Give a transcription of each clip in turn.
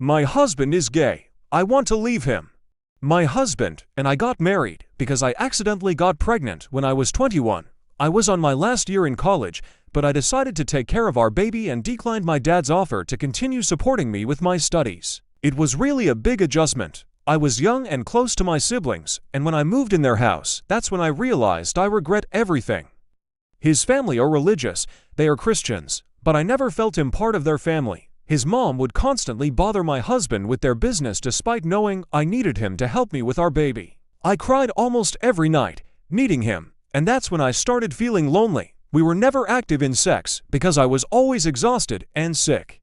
My husband is gay. I want to leave him. My husband and I got married because I accidentally got pregnant when I was 21. I was on my last year in college, but I decided to take care of our baby and declined my dad's offer to continue supporting me with my studies. It was really a big adjustment. I was young and close to my siblings, and when I moved in their house, that's when I realized I regret everything. His family are religious, they are Christians, but I never felt him part of their family. His mom would constantly bother my husband with their business despite knowing I needed him to help me with our baby. I cried almost every night, needing him, and that's when I started feeling lonely. We were never active in sex because I was always exhausted and sick.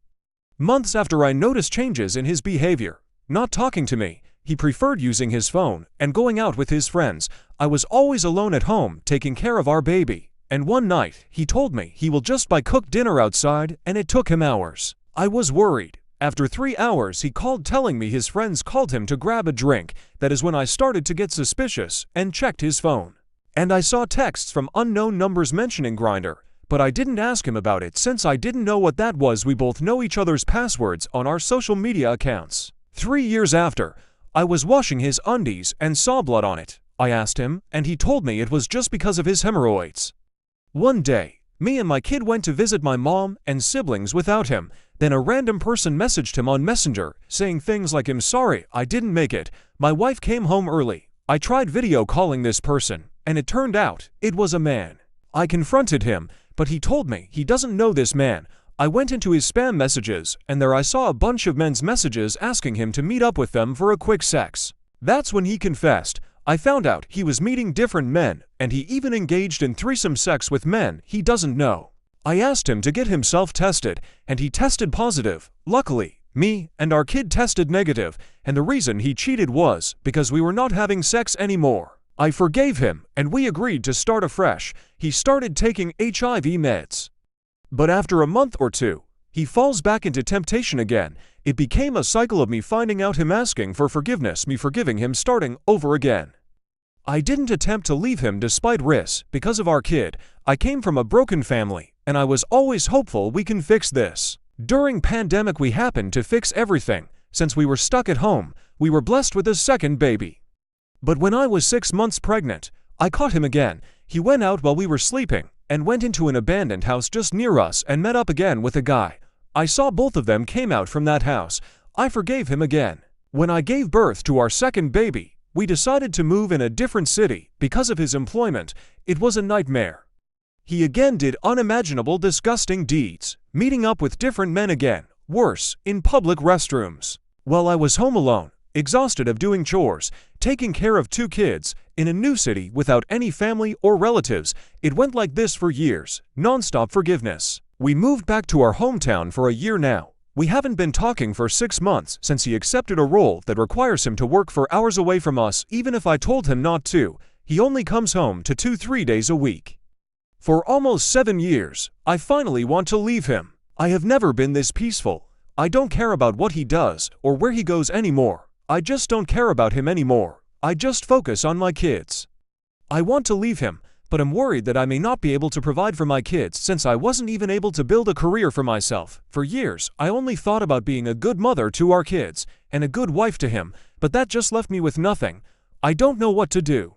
Months after I noticed changes in his behavior, not talking to me, he preferred using his phone and going out with his friends. I was always alone at home taking care of our baby, and one night he told me he will just buy cooked dinner outside, and it took him hours. I was worried. After 3 hours he called telling me his friends called him to grab a drink. That is when I started to get suspicious and checked his phone. And I saw texts from unknown numbers mentioning Grindr, but I didn't ask him about it since I didn't know what that was. We both know each other's passwords on our social media accounts. 3 years after, I was washing his undies and saw blood on it. I asked him, and he told me it was just because of his hemorrhoids. One day, me and my kid went to visit my mom and siblings without him. Then a random person messaged him on Messenger, saying things like, "I'm sorry, I didn't make it. My wife came home early." I tried video calling this person, and it turned out it was a man. I confronted him, but he told me he doesn't know this man. I went into his spam messages, and there I saw a bunch of men's messages asking him to meet up with them for a quick sex. That's when he confessed. I found out he was meeting different men, and he even engaged in threesome sex with men he doesn't know. I asked him to get himself tested, and he tested positive. Luckily, me and our kid tested negative, and the reason he cheated was because we were not having sex anymore. I forgave him, and we agreed to start afresh. He started taking HIV meds. But after a month or two, he falls back into temptation again. It became a cycle of me finding out him asking for forgiveness, me forgiving him, starting over again. I didn't attempt to leave him despite risks because of our kid. I came from a broken family, and I was always hopeful we can fix this. During pandemic we happened to fix everything. Since we were stuck at home, we were blessed with a second baby. But when I was 6 months pregnant, I caught him again. He went out while we were sleeping and went into an abandoned house just near us and met up again with a guy. I saw both of them came out from that house. I forgave him again. When I gave birth to our second baby, we decided to move in a different city because of his employment. It was a nightmare. He again did unimaginable disgusting deeds, meeting up with different men again, worse, in public restrooms. While I was home alone, exhausted of doing chores, taking care of 2 kids, in a new city without any family or relatives, it went like this for years, non-stop forgiveness. We moved back to our hometown for a year now. We haven't been talking for 6 months since he accepted a role that requires him to work for hours away from us. Even if I told him not to, he only comes home to 2-3 days a week. For almost 7 years, I finally want to leave him. I have never been this peaceful. I don't care about what he does or where he goes anymore. I just don't care about him anymore. I just focus on my kids. I want to leave him, but I'm worried that I may not be able to provide for my kids since I wasn't even able to build a career for myself. For years, I only thought about being a good mother to our kids and a good wife to him, but that just left me with nothing. I don't know what to do.